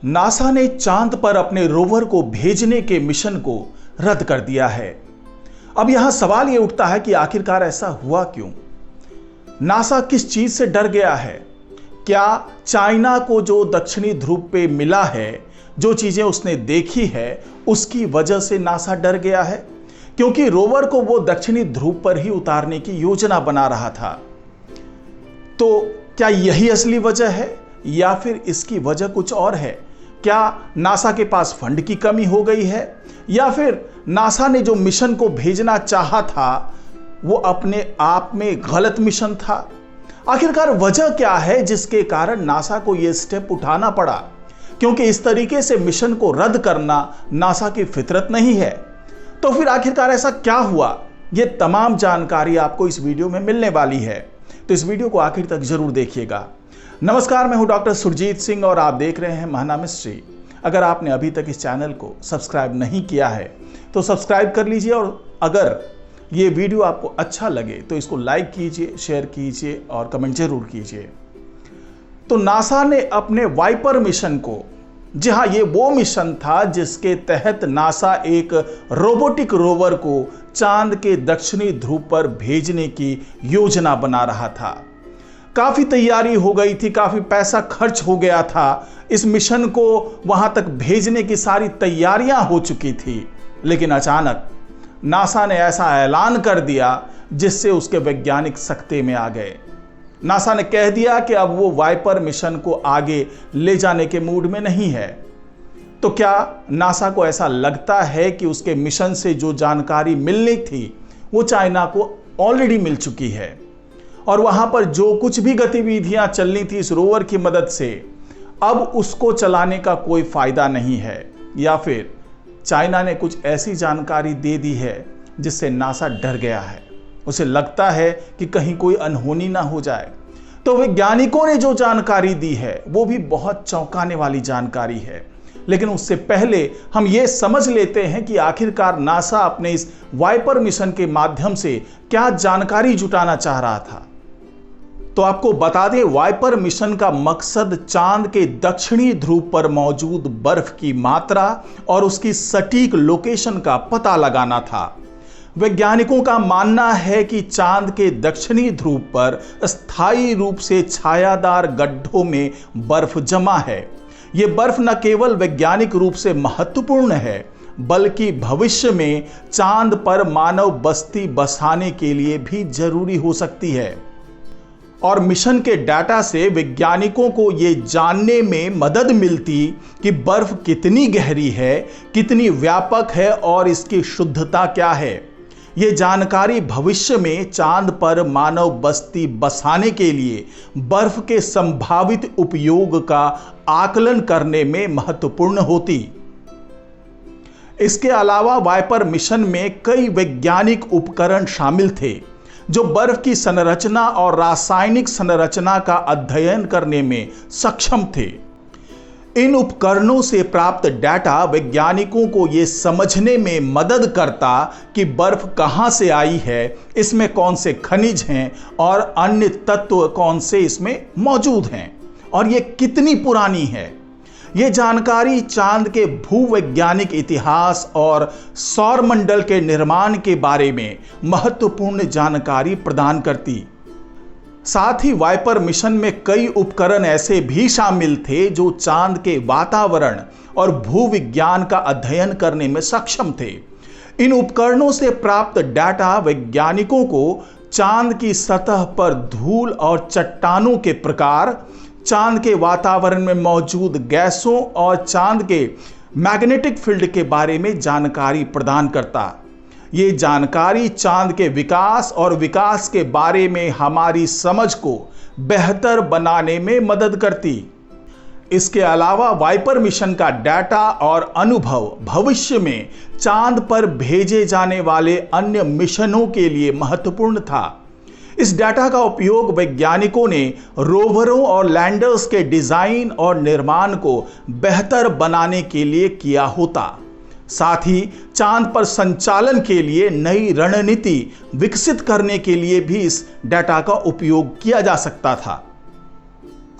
NASA ने चांद पर अपने रोवर को भेजने के मिशन को रद्द कर दिया है। अब यहां सवाल यह उठता है कि आखिरकार ऐसा हुआ क्यों? नासा किस चीज से डर गया है? क्या चाइना को जो दक्षिणी ध्रुव पे मिला है, जो चीजें उसने देखी है, उसकी वजह से नासा डर गया है? क्योंकि रोवर को वो दक्षिणी ध्रुव पर ही उतारने की योजना बना रहा था। तो क्या यही असली वजह है या फिर इसकी वजह कुछ और है? क्या नासा के पास फंड की कमी हो गई है या फिर नासा ने जो मिशन को भेजना चाहा था वो अपने आप में गलत मिशन था? आखिरकार वजह क्या है जिसके कारण नासा को यह स्टेप उठाना पड़ा? क्योंकि इस तरीके से मिशन को रद्द करना नासा की फितरत नहीं है। तो फिर आखिरकार ऐसा क्या हुआ? यह तमाम जानकारी आपको इस वीडियो में मिलने वाली है, तो इस वीडियो को आखिर तक जरूर देखिएगा। नमस्कार, मैं हूं डॉक्टर सुरजीत सिंह और आप देख रहे हैं महाना मिस्ट्री। अगर आपने अभी तक इस चैनल को सब्सक्राइब नहीं किया है तो सब्सक्राइब कर लीजिए, और अगर ये वीडियो आपको अच्छा लगे तो इसको लाइक कीजिए, शेयर कीजिए और कमेंट जरूर कीजिए। तो नासा ने अपने वाइपर मिशन को, जी हाँ, ये वो मिशन था जिसके तहत नासा एक रोबोटिक रोवर को चांद के दक्षिणी ध्रुव पर भेजने की योजना बना रहा था। काफी तैयारी हो गई थी, काफी पैसा खर्च हो गया था, इस मिशन को वहां तक भेजने की सारी तैयारियां हो चुकी थी। लेकिन अचानक नासा ने ऐसा ऐलान कर दिया जिससे उसके वैज्ञानिक सकते में आ गए। नासा ने कह दिया कि अब वो वाइपर मिशन को आगे ले जाने के मूड में नहीं है। तो क्या नासा को ऐसा लगता है कि उसके मिशन से जो जानकारी मिलनी थी वो चाइना को ऑलरेडी मिल चुकी है और वहां पर जो कुछ भी गतिविधियां चलनी थी इस रोवर की मदद से, अब उसको चलाने का कोई फायदा नहीं है? या फिर चाइना ने कुछ ऐसी जानकारी दे दी है जिससे नासा डर गया है, उसे लगता है कि कहीं कोई अनहोनी ना हो जाए? तो वैज्ञानिकों ने जो जानकारी दी है वो भी बहुत चौंकाने वाली जानकारी है। लेकिन उससे पहले हम ये समझ लेते हैं कि आखिरकार नासा अपने इस वाइपर मिशन के माध्यम से क्या जानकारी जुटाना चाह रहा था। तो आपको बता दें, वाइपर मिशन का मकसद चांद के दक्षिणी ध्रुव पर मौजूद बर्फ की मात्रा और उसकी सटीक लोकेशन का पता लगाना था। वैज्ञानिकों का मानना है कि चांद के दक्षिणी ध्रुव पर स्थायी रूप से छायादार गड्ढों में बर्फ जमा है। यह बर्फ न केवल वैज्ञानिक रूप से महत्वपूर्ण है बल्कि भविष्य में चांद पर मानव बस्ती बसाने के लिए भी जरूरी हो सकती है। और मिशन के डाटा से वैज्ञानिकों को यह जानने में मदद मिलती कि बर्फ कितनी गहरी है, कितनी व्यापक है और इसकी शुद्धता क्या है। यह जानकारी भविष्य में चांद पर मानव बस्ती बसाने के लिए बर्फ के संभावित उपयोग का आकलन करने में महत्वपूर्ण होती। इसके अलावा वाइपर मिशन में कई वैज्ञानिक उपकरण शामिल थे जो बर्फ की संरचना और रासायनिक संरचना का अध्ययन करने में सक्षम थे। इन उपकरणों से प्राप्त डाटा वैज्ञानिकों को यह समझने में मदद करता कि बर्फ कहां से आई है, इसमें कौन से खनिज हैं और अन्य तत्व कौन से इसमें मौजूद हैं और यह कितनी पुरानी है। यह जानकारी चांद के भूवैज्ञानिक इतिहास और सौरमंडल के निर्माण के बारे में महत्वपूर्ण जानकारी प्रदान करती। साथ ही वाइपर मिशन में कई उपकरण ऐसे भी शामिल थे जो चांद के वातावरण और भूविज्ञान का अध्ययन करने में सक्षम थे। इन उपकरणों से प्राप्त डाटा वैज्ञानिकों को चांद की सतह पर धूल और चट्टानों के प्रकार, चांद के वातावरण में मौजूद गैसों और चांद के मैग्नेटिक फील्ड के बारे में जानकारी प्रदान करता। ये जानकारी चांद के विकास और विकास के बारे में हमारी समझ को बेहतर बनाने में मदद करती। इसके अलावा वाइपर मिशन का डाटा और अनुभव भविष्य में चांद पर भेजे जाने वाले अन्य मिशनों के लिए महत्वपूर्ण था। इस डाटा का उपयोग वैज्ञानिकों ने रोवरों और लैंडर्स के डिजाइन और निर्माण को बेहतर बनाने के लिए किया होता। साथ ही चांद पर संचालन के लिए नई रणनीति विकसित करने के लिए भी इस डाटा का उपयोग किया जा सकता था।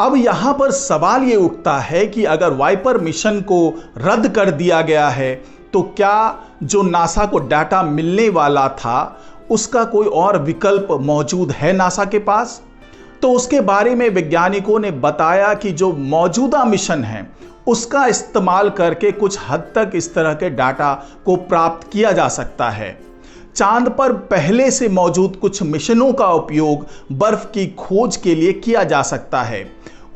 अब यहां पर सवाल ये उठता है कि अगर वाइपर मिशन को रद्द कर दिया गया है तो क्या जो नासा को डाटा मिलने वाला था उसका कोई और विकल्प मौजूद है नासा के पास? तो उसके बारे में वैज्ञानिकों ने बताया कि जो मौजूदा मिशन है उसका इस्तेमाल करके कुछ हद तक इस तरह के डाटा को प्राप्त किया जा सकता है। चांद पर पहले से मौजूद कुछ मिशनों का उपयोग बर्फ की खोज के लिए किया जा सकता है।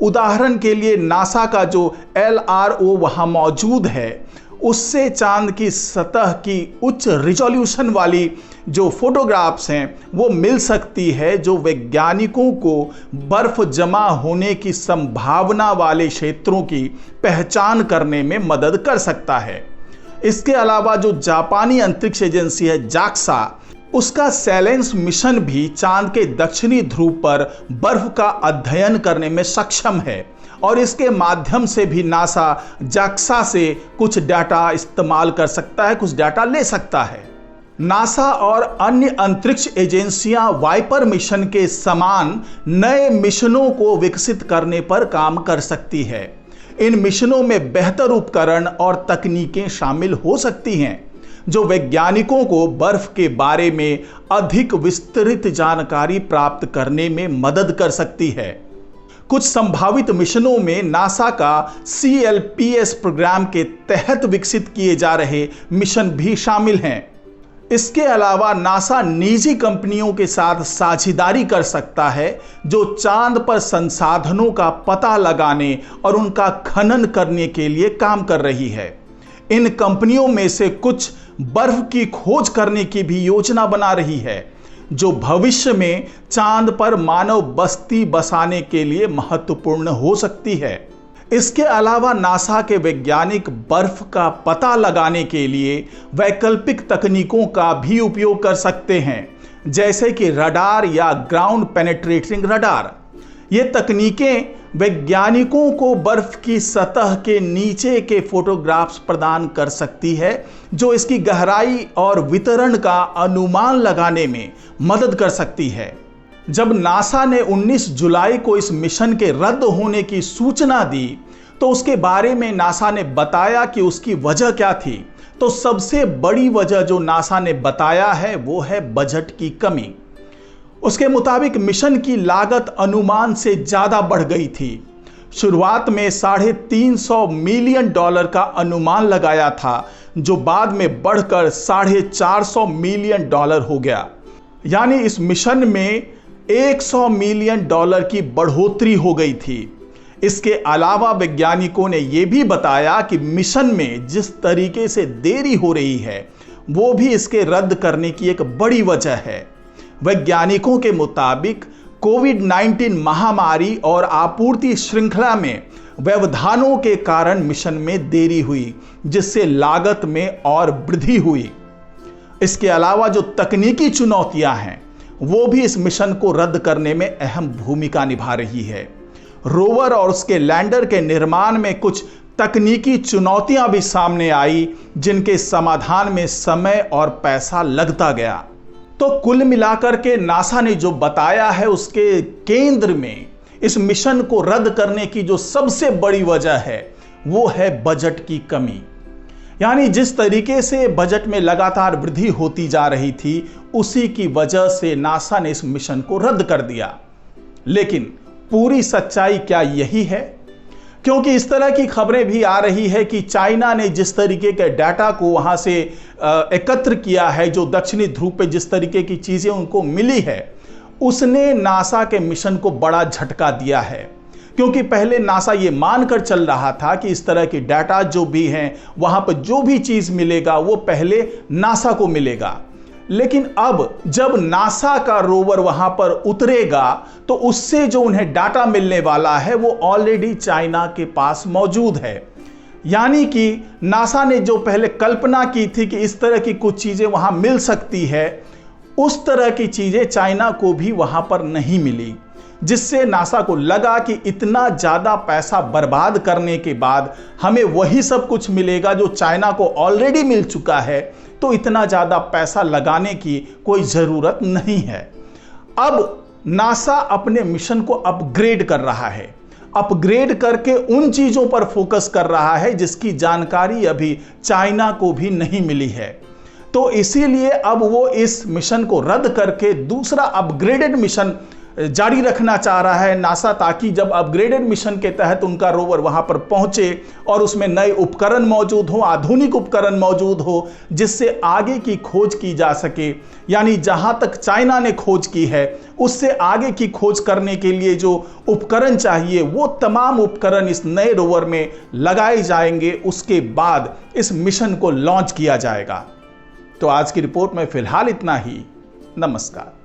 उदाहरण के लिए नासा का जो LRO वहां मौजूद है उससे चांद की सतह की उच्च रिजोल्यूशन वाली जो फोटोग्राफ्स हैं वो मिल सकती है, जो वैज्ञानिकों को बर्फ जमा होने की संभावना वाले क्षेत्रों की पहचान करने में मदद कर सकता है। इसके अलावा जो जापानी अंतरिक्ष एजेंसी है JAXA, उसका सेलेंस मिशन भी चांद के दक्षिणी ध्रुव पर बर्फ का अध्ययन करने में सक्षम है और इसके माध्यम से भी नासा JAXA से कुछ डाटा इस्तेमाल कर सकता है, कुछ डाटा ले सकता है। नासा और अन्य अंतरिक्ष एजेंसियां वाइपर मिशन के समान नए मिशनों को विकसित करने पर काम कर सकती है। इन मिशनों में बेहतर उपकरण और तकनीकें शामिल हो सकती हैं जो वैज्ञानिकों को बर्फ के बारे में अधिक विस्तृत जानकारी प्राप्त करने में मदद कर सकती है। कुछ संभावित मिशनों में नासा का CLPS प्रोग्राम के तहत विकसित किए जा रहे मिशन भी शामिल हैं। इसके अलावा नासा निजी कंपनियों के साथ साझेदारी कर सकता है जो चांद पर संसाधनों का पता लगाने और उनका खनन करने के लिए काम कर रही है। इन कंपनियों में से कुछ बर्फ की खोज करने की भी योजना बना रही है जो भविष्य में चांद पर मानव बस्ती बसाने के लिए महत्वपूर्ण हो सकती है। इसके अलावा नासा के वैज्ञानिक बर्फ का पता लगाने के लिए वैकल्पिक तकनीकों का भी उपयोग कर सकते हैं, जैसे कि रडार या ग्राउंड पेनेट्रेटिंग रडार। ये तकनीकें वैज्ञानिकों को बर्फ की सतह के नीचे के फोटोग्राफ्स प्रदान कर सकती है जो इसकी गहराई और वितरण का अनुमान लगाने में मदद कर सकती है। जब नासा ने 19 जुलाई को इस मिशन के रद्द होने की सूचना दी तो उसके बारे में नासा ने बताया कि उसकी वजह क्या थी। तो सबसे बड़ी वजह जो नासा ने बताया है वो है बजट की कमी। उसके मुताबिक मिशन की लागत अनुमान से ज्यादा बढ़ गई थी। शुरुआत में $350 मिलियन का अनुमान लगाया था जो बाद में बढ़कर $450 मिलियन हो गया। यानी इस मिशन में $100 मिलियन की बढ़ोतरी हो गई थी। इसके अलावा वैज्ञानिकों ने यह भी बताया कि मिशन में जिस तरीके से देरी हो रही है वो भी इसके रद्द करने की एक बड़ी वजह है। वैज्ञानिकों के मुताबिक कोविड-19 महामारी और आपूर्ति श्रृंखला में व्यवधानों के कारण मिशन में देरी हुई, जिससे लागत में और वृद्धि हुई। इसके अलावा जो तकनीकी चुनौतियां हैं वो भी इस मिशन को रद्द करने में अहम भूमिका निभा रही है। रोवर और उसके लैंडर के निर्माण में कुछ तकनीकी चुनौतियां भी सामने आई जिनके समाधान में समय और पैसा लगता गया। तो कुल मिलाकर के नासा ने जो बताया है उसके केंद्र में इस मिशन को रद्द करने की जो सबसे बड़ी वजह है वो है बजट की कमी। यानी जिस तरीके से बजट में लगातार वृद्धि होती जा रही थी उसी की वजह से नासा ने इस मिशन को रद्द कर दिया। लेकिन पूरी सच्चाई क्या यही है? क्योंकि इस तरह की खबरें भी आ रही है कि चाइना ने जिस तरीके के डाटा को वहां से एकत्र किया है, जो दक्षिणी ध्रुव पे जिस तरीके की चीजें उनको मिली है, उसने नासा के मिशन को बड़ा झटका दिया है। क्योंकि पहले नासा ये मानकर चल रहा था कि इस तरह की डाटा जो भी हैं वहां पर जो भी चीज मिलेगा वो पहले नासा को मिलेगा। लेकिन अब जब नासा का रोवर वहां पर उतरेगा तो उससे जो उन्हें डाटा मिलने वाला है वो ऑलरेडी चाइना के पास मौजूद है। यानी कि नासा ने जो पहले कल्पना की थी कि इस तरह की कुछ चीजें वहां मिल सकती है, उस तरह की चीजें चाइना को भी वहां पर नहीं मिली, जिससे नासा को लगा कि इतना ज्यादा पैसा बर्बाद करने के बाद हमें वही सब कुछ मिलेगा जो चाइना को ऑलरेडी मिल चुका है, तो इतना ज्यादा पैसा लगाने की कोई जरूरत नहीं है। अब नासा अपने मिशन को अपग्रेड कर रहा है। अपग्रेड करके उन चीजों पर फोकस कर रहा है जिसकी जानकारी अभी चाइना को भी नहीं मिली है। तो इसीलिए अब वो इस मिशन को रद्द करके दूसरा अपग्रेडेड मिशन जारी रखना चाह रहा है नासा, ताकि जब अपग्रेडेड मिशन के तहत उनका रोवर वहां पर पहुंचे और उसमें नए उपकरण मौजूद हो, आधुनिक उपकरण मौजूद हो, जिससे आगे की खोज की जा सके। यानी जहां तक चाइना ने खोज की है उससे आगे की खोज करने के लिए जो उपकरण चाहिए वो तमाम उपकरण इस नए रोवर में लगाए जाएंगे। उसके बाद इस मिशन को लॉन्च किया जाएगा। तो आज की रिपोर्ट में फिलहाल इतना ही। नमस्कार।